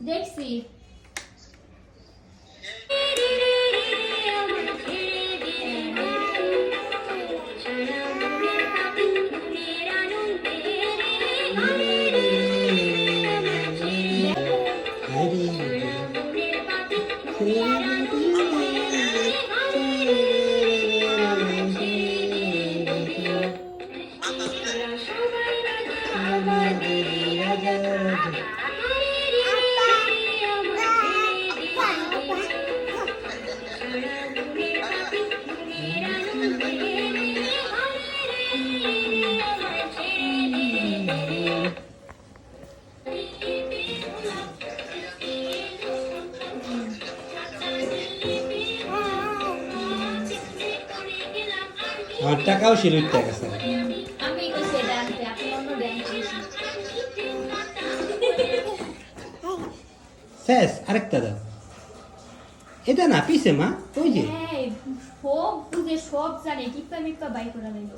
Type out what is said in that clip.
দেখছি আমার টাকাও সিলুট টাকা আছে আমি কইছি এটা আনতে আপনি অন্য ব্যাংক শেষ আরেকটা দাও এটা না পিছে মা ওই যে সব বুঝে সব জানে টিপ্পা মিপ্পা বাই করা লাগলো